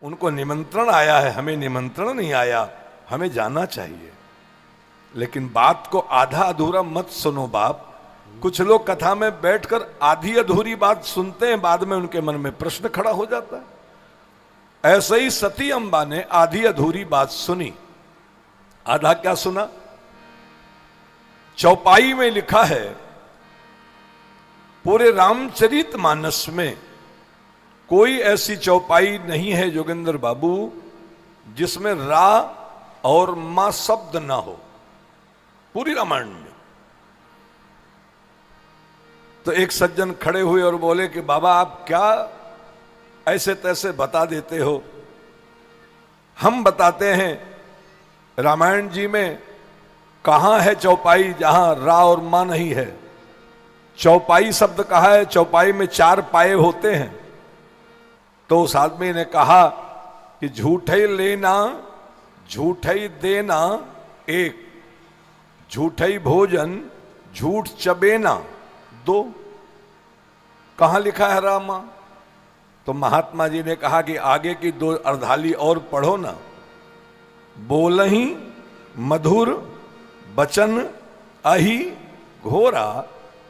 उनको निमंत्रण आया है, हमें निमंत्रण नहीं आया, हमें जाना चाहिए। लेकिन बात को आधा अधूरा मत सुनो बाप। कुछ लोग कथा में बैठकर आधी अधूरी बात सुनते हैं, बाद में उनके मन में प्रश्न खड़ा हो जाता है। ऐसे ही सती अम्बा ने आधी अधूरी बात सुनी। आधा क्या सुना? चौपाई में लिखा है, पूरे रामचरितमानस में कोई ऐसी चौपाई नहीं है जोगिंदर बाबू जिसमें रा और मां शब्द ना हो, पूरी रामायण में। तो एक सज्जन खड़े हुए और बोले कि बाबा आप क्या ऐसे तैसे बता देते हो? हम बताते हैं रामायण जी में कहां है चौपाई जहां रा और मां नहीं है। चौपाई शब्द कहा है, चौपाई में 4 पाए होते हैं। तो उस आदमी ने कहा कि झूठे लेना झूठे देना एक, झूठे भोजन झूठ चबेना 2। कहां लिखा है रामा? तो महात्मा जी ने कहा कि आगे की 2 अर्धाली और पढ़ो ना। बोलही मधुर बचन अहि घोरा,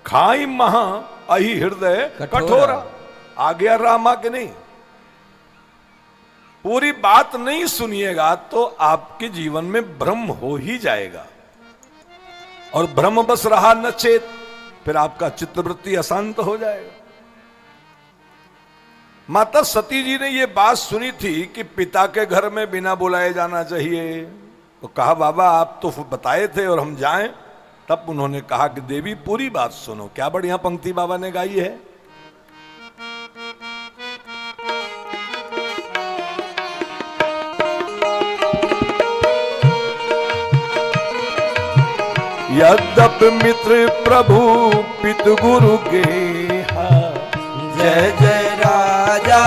खाई महा अहि हृदय कठोरा। आ गया रामा के नहीं? पूरी बात नहीं सुनिएगा तो आपके जीवन में भ्रम हो ही जाएगा, और भ्रम बस रहा न चेत, फिर आपका चित्तवृत्ति अशांत हो जाएगा। माता सती जी ने यह बात सुनी थी कि पिता के घर में बिना बुलाए जाना चाहिए। तो कहा बाबा आप तो बताए थे और हम जाएं। तब उन्होंने कहा कि देवी पूरी बात सुनो। क्या बढ़िया पंक्ति बाबा ने गाई है। यद्यप मित्र प्रभु पितु गुरु गेहा, जय जय राजा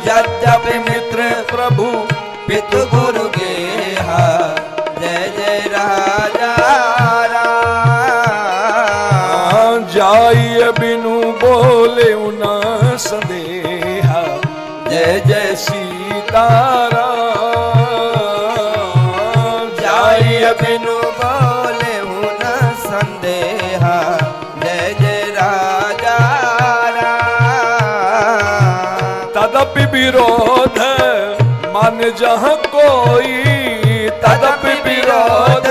यद्यपि मित्र प्रभु पितु गुरु गेहा, जय जय राजा जाय बिनु बोले उना संदेहा, जय जय सीताराम। बिनु बोले हूँ न संदेहा, जय जय राजा तदपि विरोध मान जहाँ कोई, तदपि विरोध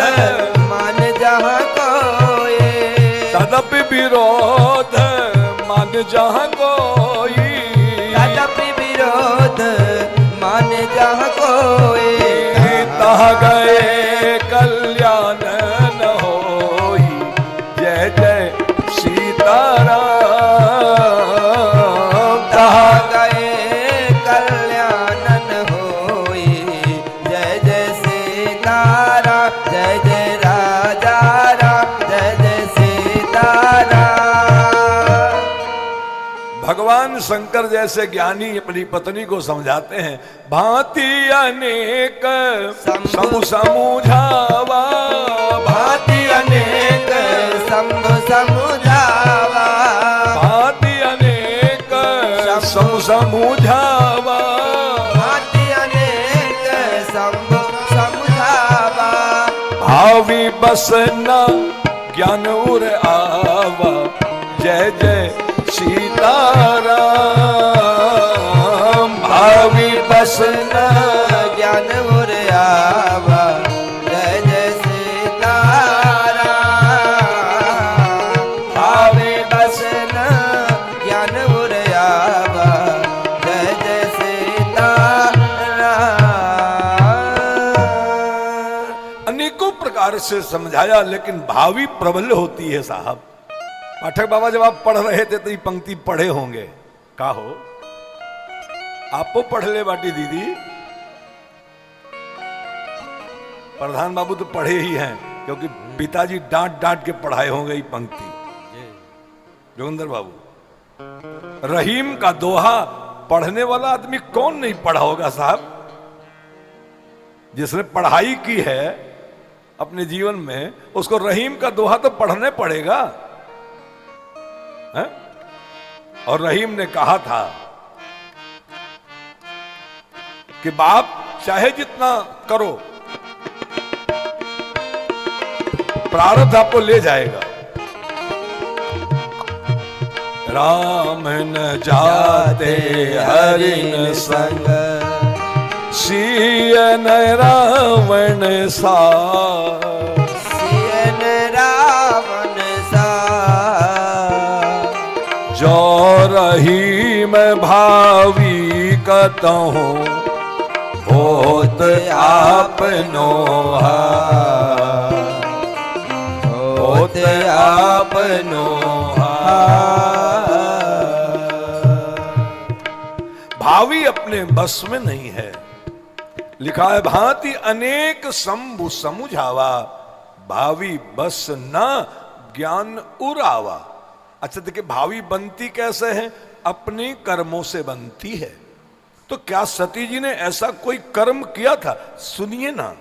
मान जहाँ कोई, तदपि विरोध मान जहाँ कोई, तदपि विरोध मान जहाँ कोई। तहाँ गए कल्याण न होई, जय जय सीताराम। तहाँ गए कल्याण न होई, जय जय सीताराम, जय जय राजा राम, जय जय सीताराम। भगवान शंकर जैसे ज्ञानी अपनी पत्नी को समझाते हैं, भांति अनेक शंभु समझावा, भांति अनेक शंभु समझावा, भांति अनेक शंभु समझावा, भांति अनेक शंभु समझावा। भावी बस न ज्ञान उर आवा, जय जय सीताराम। भावी बस न ज्ञान उर आवा, जय जय सीताराम। भावी बस न ज्ञान उर आवा, जय जय सीताराम। अनेकों प्रकार से समझाया, लेकिन भावी प्रबल होती है साहब। पाठक बाबा जब आप पढ़ रहे थे तो ये पंक्ति पढ़े होंगे। का हो आपको पढ़ ले बाटी दीदी, प्रधान बाबू तो पढ़े ही हैं, क्योंकि पिताजी डांट डांट के पढ़ाए होंगे ये पंक्ति। जोगिंदर बाबू, रहीम का दोहा पढ़ने वाला आदमी कौन नहीं पढ़ा होगा साहब? जिसने पढ़ाई की है अपने जीवन में, उसको रहीम का दोहा तो पढ़ने पड़ेगा है? और रहीम ने कहा था कि बाप चाहे जितना करो, प्रारब्ध आपको ले जाएगा। राम न जाते हरि न संग, सियन रावण सा, सियन रावण सा, जो रही मैं भावी कतहूँ, होत आपनो होत आपनो। भावी अपने बस में नहीं है। लिखा है भांति अनेक शंभु समुझावा, भावी बस न ज्ञान उरावा। अच्छा देखिए, भावी बनती कैसे है? अपने कर्मों से बनती है। तो क्या सती जी ने ऐसा कोई कर्म किया था? सुनिए ना।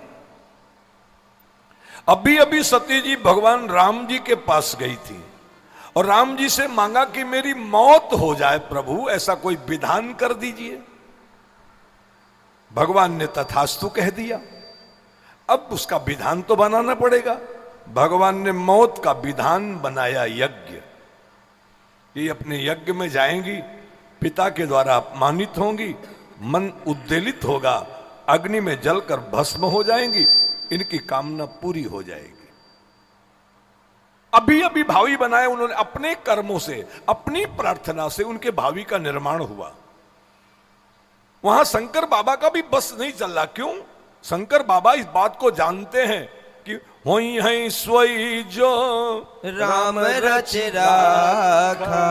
अभी अभी सती जी भगवान राम जी के पास गई थी और राम जी से मांगा कि मेरी मौत हो जाए प्रभु, ऐसा कोई विधान कर दीजिए। भगवान ने तथास्तु कह दिया। अब उसका विधान तो बनाना पड़ेगा। भगवान ने मौत का विधान बनाया, यज्ञ। ये अपने यज्ञ में जाएंगी, पिता के द्वारा अपमानित होंगी, मन उद्वेलित होगा, अग्नि में जलकर भस्म हो जाएंगी, इनकी कामना पूरी हो जाएगी। अभी अभी भावी बनाए उन्होंने, अपने कर्मों से, अपनी प्रार्थना से उनके भावी का निर्माण हुआ। वहां शंकर बाबा का भी बस नहीं चल रहा। क्यों? शंकर बाबा इस बात को जानते हैं कि होई है सोई जो राम रच राखा,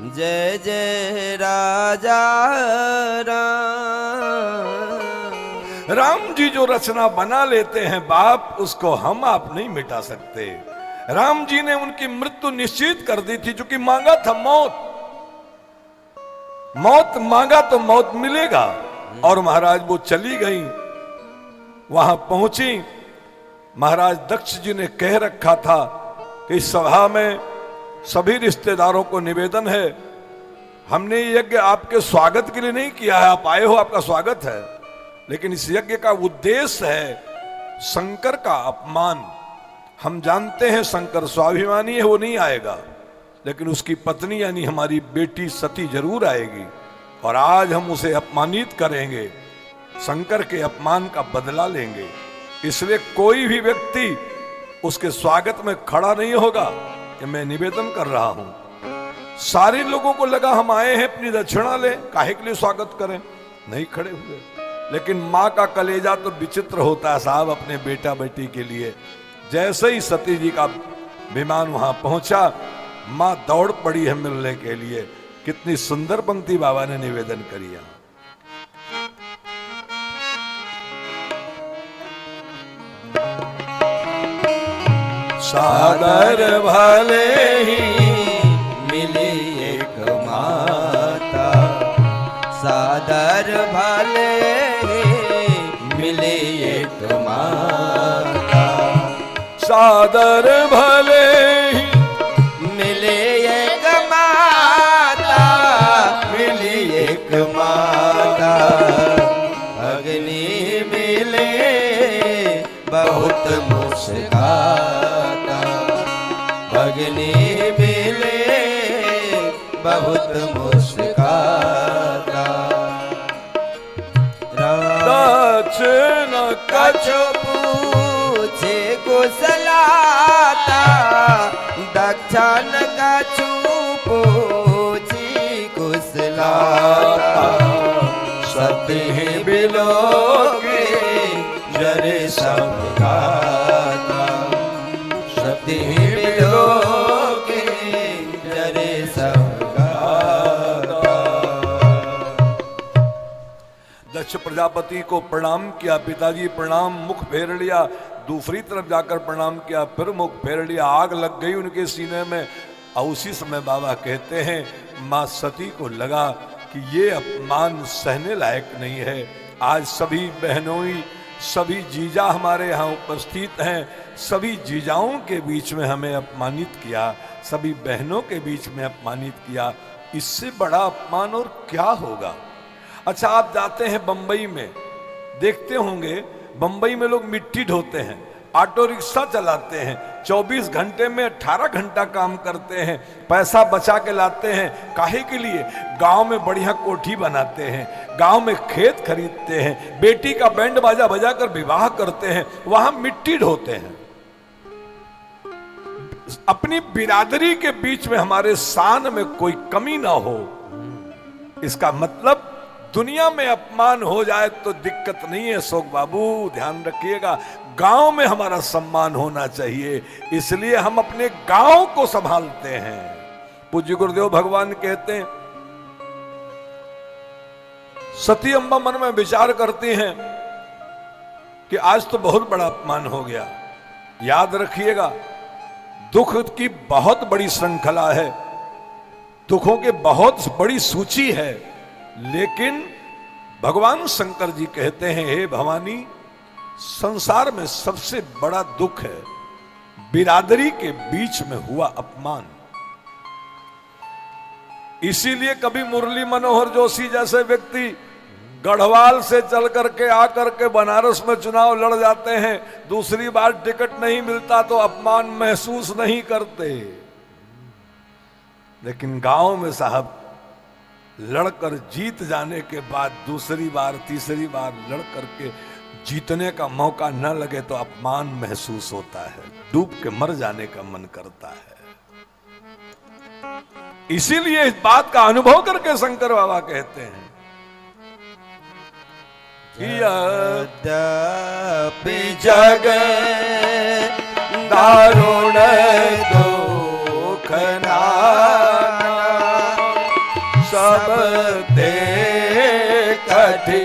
जय जय राजा राम। राम जी जो रचना बना लेते हैं बाप, उसको हम आप नहीं मिटा सकते। राम जी ने उनकी मृत्यु निश्चित कर दी थी, क्योंकि मांगा था मौत। मौत मांगा तो मौत मिलेगा। और महाराज वो चली गई, वहां पहुंची। महाराज दक्ष जी ने कह रखा था कि इस सभा में सभी रिश्तेदारों को निवेदन है, हमने ये यज्ञ आपके स्वागत के लिए नहीं किया है, आप आए हो, आपका स्वागत है, लेकिन इस यज्ञ का उद्देश्य है शंकर का अपमान। हम जानते हैं शंकर स्वाभिमानी है, वो नहीं आएगा, लेकिन उसकी पत्नी यानी हमारी बेटी सती जरूर आएगी और आज हम उसे अपमानित करेंगे, शंकर के अपमान का बदला लेंगे। इसलिए कोई भी व्यक्ति उसके स्वागत में खड़ा नहीं होगा। कि मैं निवेदन कर रहा हूं, सारे लोगों को लगा हम आए हैं अपनी दक्षिणा ले, काहे के लिए स्वागत करें, नहीं खड़े हुए। लेकिन माँ का कलेजा तो विचित्र होता है साहब अपने बेटा बेटी के लिए। जैसे ही सती जी का विमान वहां पहुंचा, माँ दौड़ पड़ी है मिलने के लिए। कितनी सुंदर पंक्ति बाबा ने निवेदन करी है। सादर भले ही मिली एक माता, सादर भले ही मिली एक माता, सादर भले ही मिली एक माता, मिली एक माता, अग्नि मिले बहुत मुस्काता, अग्नि मिले बहुत मुस्काता। दक्षिण कछु पूछे कुशलाता, दक्षिण कछु पूछी कुशलाता, सती बिलो के जरे सब गाता, सती बिलो के जरे सब गाता। दक्ष प्रजापति को प्रणाम किया, पिताजी प्रणाम, मुख फेर लिया, दूसरी तरफ जाकर प्रणाम किया, फिर मुख फेर लिया, आग लग गई उनके सीने में। और उसी समय बाबा कहते हैं मां सती को लगा कि ये अपमान सहने लायक नहीं है। आज सभी बहनों, सभी जीजा हमारे यहाँ उपस्थित हैं, सभी जीजाओं के बीच में हमें अपमानित किया, सभी बहनों के बीच में अपमानित किया, इससे बड़ा अपमान और क्या होगा। अच्छा, आप जाते हैं बंबई में, देखते होंगे बंबई में लोग मिट्टी ढोते हैं, ऑटो रिक्शा चलाते हैं, 24 घंटे में 18 घंटा काम करते हैं, पैसा बचा के लाते हैं। काहे के लिए? गांव में बढ़िया कोठी बनाते हैं, गांव में खेत खरीदते हैं, बेटी का बैंड बाजा बजाकर विवाह करते हैं, वहां मिट्टी ढोते हैं। अपनी बिरादरी के बीच में हमारे शान में कोई कमी ना हो, इसका मतलब दुनिया में अपमान हो जाए तो दिक्कत नहीं है। अशोक बाबू ध्यान रखिएगा, गांव में हमारा सम्मान होना चाहिए, इसलिए हम अपने गांव को संभालते हैं। पूज्य गुरुदेव भगवान कहते हैं, सती अम्बा मन में विचार करती हैं कि आज तो बहुत बड़ा अपमान हो गया। याद रखिएगा, दुख की बहुत बड़ी श्रृंखला है, दुखों की बहुत बड़ी सूची है, लेकिन भगवान शंकर जी कहते हैं, हे भवानी, संसार में सबसे बड़ा दुख है बिरादरी के बीच में हुआ अपमान। इसीलिए कभी मुरली मनोहर जोशी जैसे व्यक्ति गढ़वाल से चल करके आकर के बनारस में चुनाव लड़ जाते हैं, दूसरी बार टिकट नहीं मिलता तो अपमान महसूस नहीं करते। लेकिन गांव में साहब लड़कर जीत जाने के बाद दूसरी बार तीसरी बार लड़ करके जीतने का मौका न लगे तो अपमान महसूस होता है, डूब के मर जाने का मन करता है। इसीलिए इस बात का अनुभव करके शंकर बाबा कहते हैं, यद्यपि जग दारुण दुख नाना सब ते कठिन